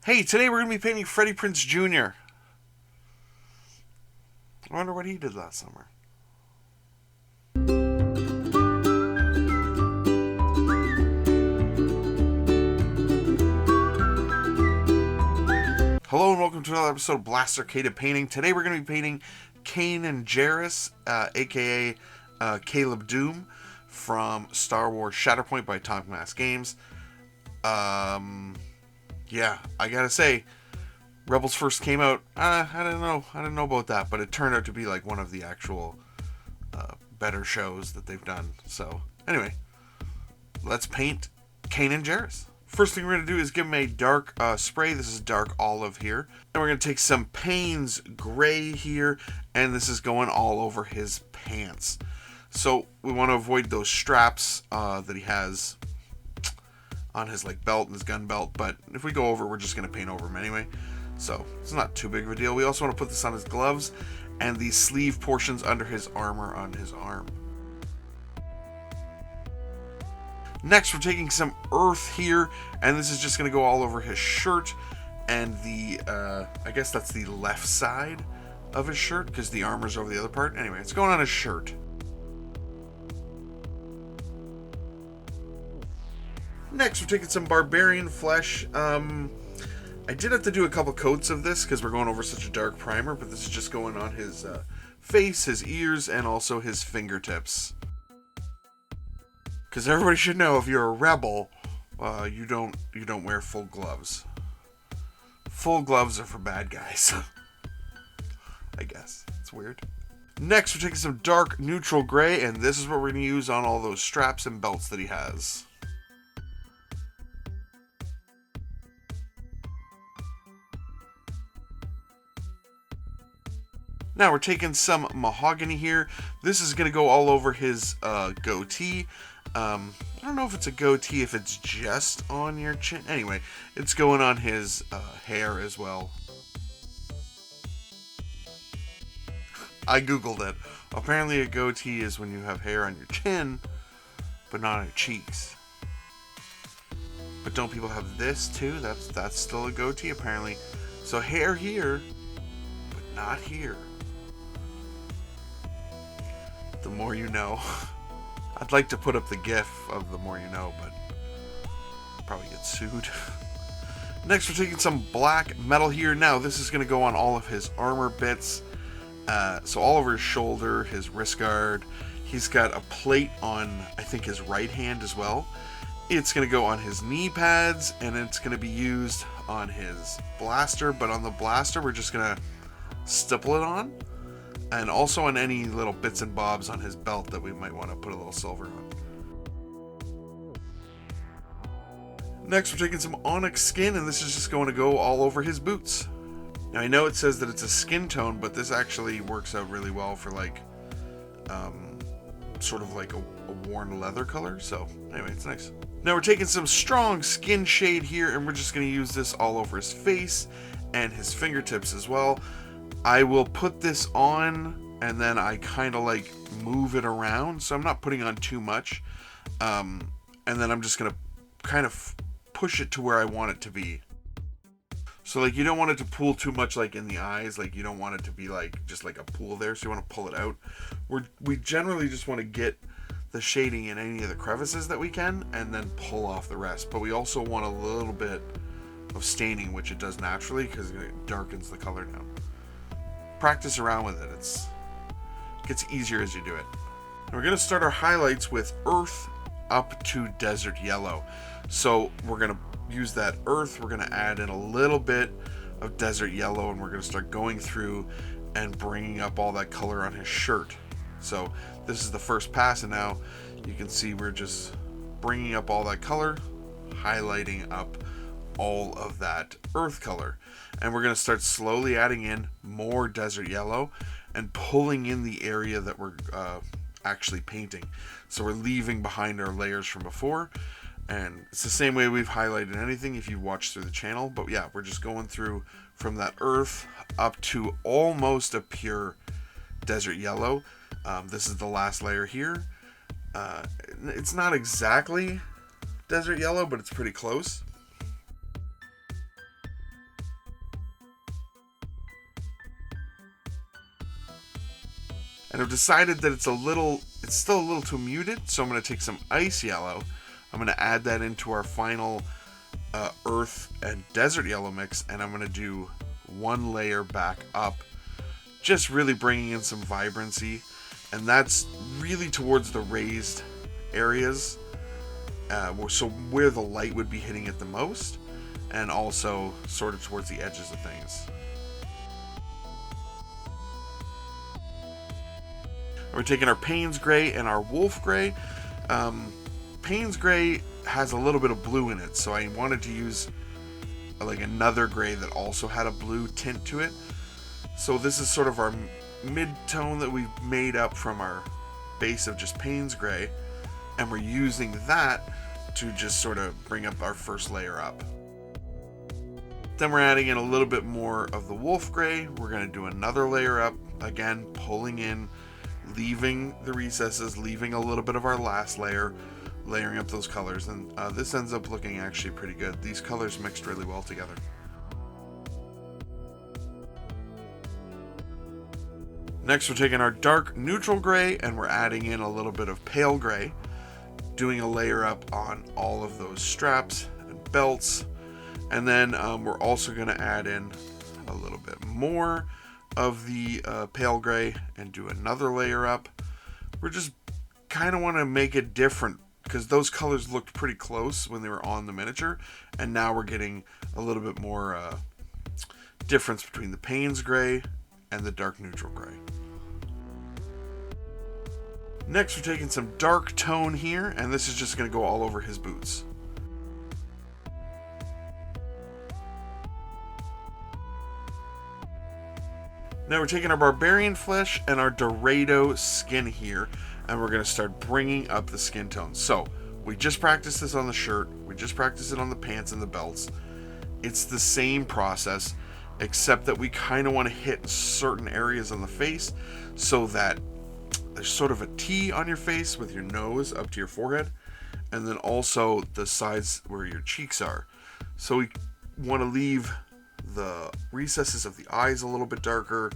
Hey, today we're going to be painting Freddie Prinze Jr. I wonder what he did last summer. Hello and welcome to another episode of Blast Arcade Painting. Today we're going to be painting Kanan Jarrus, aka Caleb Doom, from Star Wars Shatterpoint by Atomic Mass Games. Yeah, I gotta say, Rebels first came out, I didn't know about that, but it turned out to be like one of the actual better shows that they've done. So anyway, let's paint Kanan Jarrus. First thing we're going to do is give him a dark spray. This is dark olive here. And we're going to take some Payne's gray here, and this is going all over his pants. So we want to avoid those straps that he has on his belt and his gun belt, but if we go over, we're just going to paint over him anyway. So it's not too big of a deal. We also want to put this on his gloves and the sleeve portions under his armor on his arm. Next, we're taking some earth here, and this is just going to go all over his shirt and the, I guess that's the left side of his shirt because the armor's over the other part. Anyway, it's going on his shirt. Next, we're taking some barbarian flesh. I did have to do a couple coats of this because we're going over such a dark primer, but this is just going on his face, his ears, and also his fingertips. Because everybody should know, if you're a rebel, you don't wear full gloves. Full gloves are for bad guys. I guess. It's weird. Next, we're taking some dark neutral gray, and this is what we're going to use on all those straps and belts that he has. Now we're taking some mahogany here. This is going to go all over his goatee. I don't know if it's a goatee, if it's just on your chin. Anyway, it's going on his hair as well. I googled it. Apparently a goatee is when you have hair on your chin, but not on your cheeks. But don't people have this too? That's still a goatee apparently. So hair here, but not here. The more you know. I'd like to put up the gif of the more you know, but I'll probably get sued. Next, we're taking some black metal here. Now, this is going to go on all of his armor bits. So all over his shoulder, his wrist guard. He's got a plate on, I think, his right hand as well. It's going to go on his knee pads, and it's going to be used on his blaster. But on the blaster, we're just going to stipple it on. And also on any little bits and bobs on his belt that we might want to put a little silver on. Next, we're taking some onyx skin, and this is just going to go all over his boots. Now, I know it says that it's a skin tone, but this actually works out really well for sort of like a worn leather color. So anyway, it's nice. Now we're taking some strong skin shade here, and we're just going to use this all over his face and his fingertips as well. I will put this on, and then I kind of move it around, so I'm not putting on too much. And then I'm just going to kind of push it to where I want it to be. So you don't want it to pool too much in the eyes. You don't want it to be just a pool there, so you want to pull it out. We generally just want to get the shading in any of the crevices that we can, and then pull off the rest. But we also want a little bit of staining, which it does naturally because it darkens the color down. Practice around with it. It gets easier as you do it. And we're going to start our highlights with earth up to desert yellow. So we're going to use that earth. We're going to add in a little bit of desert yellow, and we're going to start going through and bringing up all that color on his shirt. So this is the first pass, and now you can see we're just bringing up all that color, highlighting up all of that earth color. And we're going to start slowly adding in more desert yellow and pulling in the area that we're actually painting. So we're leaving behind our layers from before, and it's the same way we've highlighted anything if you watch through the channel. But yeah, we're just going through from that earth up to almost a pure desert yellow. This is the last layer here. It's not exactly desert yellow, but it's pretty close. And I've decided that it's still a little too muted, so I'm going to take some ice yellow. I'm going to add that into our final earth and desert yellow mix, and I'm going to do one layer back up, just really bringing in some vibrancy, and that's really towards the raised areas, so where the light would be hitting it the most, and also sort of towards the edges of things. We're taking our Payne's Gray and our Wolf Gray. Payne's Gray has a little bit of blue in it, so I wanted to use like another gray that also had a blue tint to it. So this is sort of our mid-tone that we've made up from our base of just Payne's Gray, and we're using that to just sort of bring up our first layer up. Then we're adding in a little bit more of the Wolf Gray. We're going to do another layer up, again pulling in, leaving the recesses, leaving a little bit of our last layer, layering up those colors, and this ends up looking actually pretty good. These colors mixed really well together. Next, we're taking our dark neutral gray and we're adding in a little bit of pale gray, doing a layer up on all of those straps and belts, and then we're also going to add in a little bit more of the pale gray and do another layer up. We're just kind of want to make it different because those colors looked pretty close when they were on the miniature, and now we're getting a little bit more difference between the Payne's Gray and the dark neutral gray. Next, we're taking some dark tone here, and this is just going to go all over his boots. Now we're taking our Barbarian Flesh and our Dorado skin here, and we're going to start bringing up the skin tone. So, we just practiced this on the shirt, we just practiced it on the pants and the belts. It's the same process, except that we kind of want to hit certain areas on the face so that there's sort of a T on your face with your nose up to your forehead, and then also the sides where your cheeks are. So we want to leave the recesses of the eyes a little bit darker,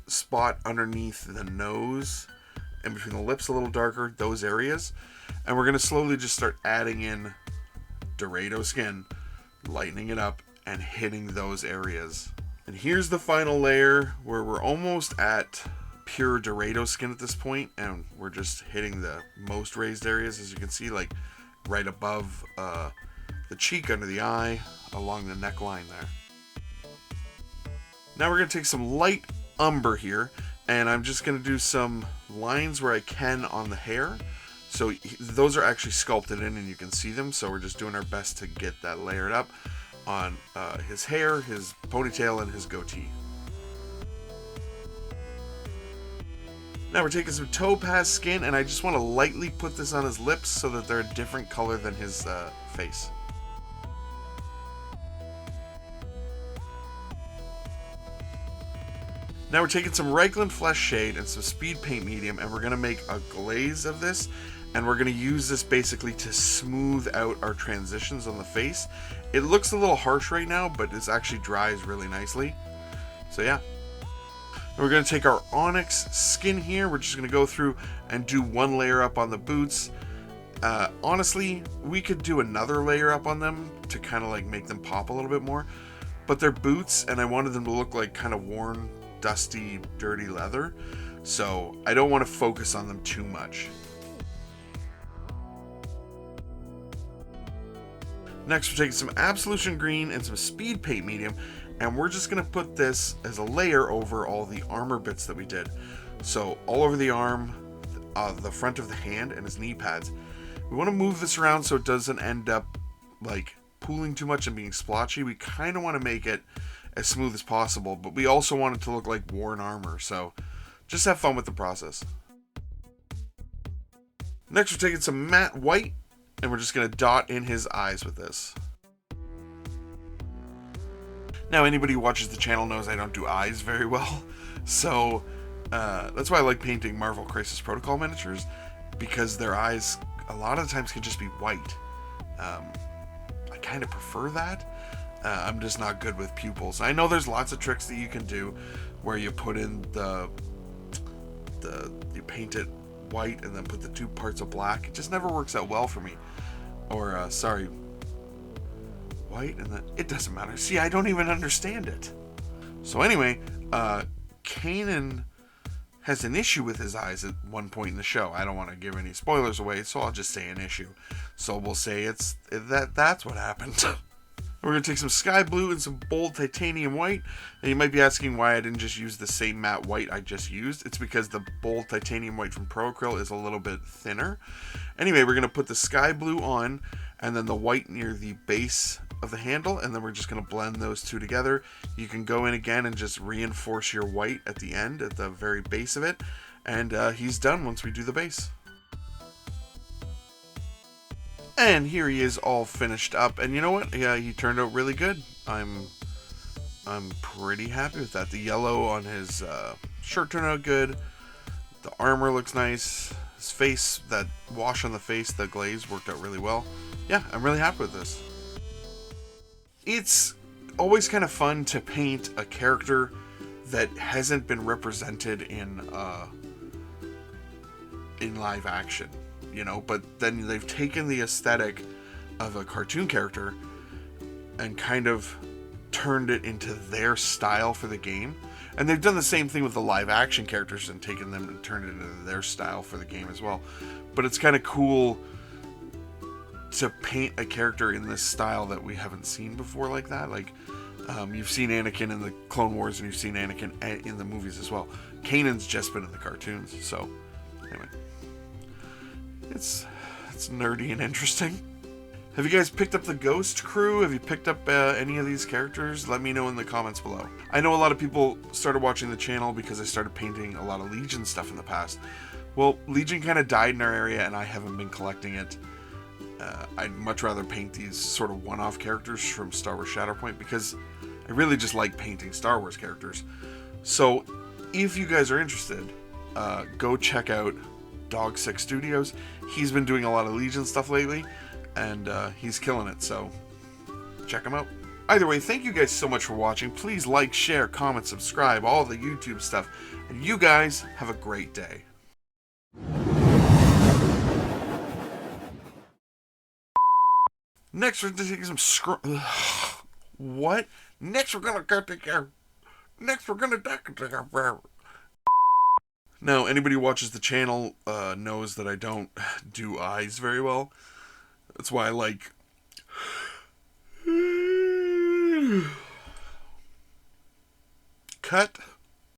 spot underneath the nose and between the lips a little darker, those areas. And we're going to slowly just start adding in Dorado skin, lightening it up and hitting those areas. And here's the final layer where we're almost at pure Dorado skin at this point, and we're just hitting the most raised areas, as you can see, like right above the cheek, under the eye, along the neckline there. Now we're going to take some light umber here, and I'm just going to do some lines where I can on the hair. So those are actually sculpted in and you can see them, so we're just doing our best to get that layered up on his hair, his ponytail, and his goatee. Now we're taking some topaz skin, and I just want to lightly put this on his lips so that they're a different color than his face. Now we're taking some Reichland Flesh Shade and some Speed Paint Medium, and we're going to make a glaze of this, and we're going to use this basically to smooth out our transitions on the face. It looks a little harsh right now, but this actually dries really nicely. So yeah. And we're going to take our Onyx skin here. We're just going to go through and do one layer up on the boots. Honestly, we could do another layer up on them to kind of like make them pop a little bit more, but they're boots and I wanted them to look like kind of worn, dusty, dirty leather, so I don't want to focus on them too much. Next, we're taking some Absolution Green and some Speed Paint Medium, and we're just going to put this as a layer over all the armor bits that we did. So all over the arm, the front of the hand, and his knee pads. We want to move this around so it doesn't end up like pooling too much and being splotchy. We kind of want to make it as smooth as possible, but we also want it to look like worn armor, so just have fun with the process. Next, we're taking some matte white, and we're just going to dot in his eyes with this. Now, anybody who watches the channel knows I don't do eyes very well, so that's why I like painting Marvel Crisis Protocol miniatures, because their eyes a lot of the times can just be white. I kind of prefer that. I'm just not good with pupils. I know there's lots of tricks that you can do where you put in the you paint it white and then put the 2 parts of black. It just never works out well for me. Or sorry, white and then it doesn't matter. See, I don't even understand it. So anyway, Kanan has an issue with his eyes at one point in the show. I don't want to give any spoilers away, so I'll just say an issue. So we'll say that's what happened. We're going to take some sky blue and some bold titanium white. And you might be asking why I didn't just use the same matte white I just used. It's because the bold titanium white from Pro Acryl is a little bit thinner. Anyway, we're going to put the sky blue on and then the white near the base of the handle, and then we're just going to blend those 2 together. You can go in again and just reinforce your white at the end, at the very base of it, and he's done once we do the base. And here he is all finished up, and you know what? Yeah, he turned out really good. I'm pretty happy with that. The yellow on his shirt turned out good. The armor looks nice. His face, that wash on the face, the glaze worked out really well. Yeah, I'm really happy with this. It's always kind of fun to paint a character that hasn't been represented in live action, you know, but then they've taken the aesthetic of a cartoon character and kind of turned it into their style for the game. And they've done the same thing with the live action characters and taken them and turned it into their style for the game as well. But it's kind of cool to paint a character in this style that we haven't seen before like that. Like, you've seen Anakin in the Clone Wars and you've seen Anakin in the movies as well. Kanan's just been in the cartoons, so anyway. It's nerdy and interesting. Have you guys picked up the Ghost crew? Have you picked up any of these characters? Let me know in the comments below. I know a lot of people started watching the channel because I started painting a lot of Legion stuff in the past. Well, Legion kind of died in our area and I haven't been collecting it. I'd much rather paint these sort of one-off characters from Star Wars Shatterpoint because I really just like painting Star Wars characters. So if you guys are interested, go check out Dog6 Studios. He's been doing a lot of Legion stuff lately, and he's killing it, so check him out. Either way, thank you guys so much for watching. Please like, share, comment, subscribe, all the YouTube stuff, and you guys have a great day. Next, we're gonna take some what? Next, we're gonna Now, anybody who watches the channel knows that I don't do eyes very well. That's why I like cut.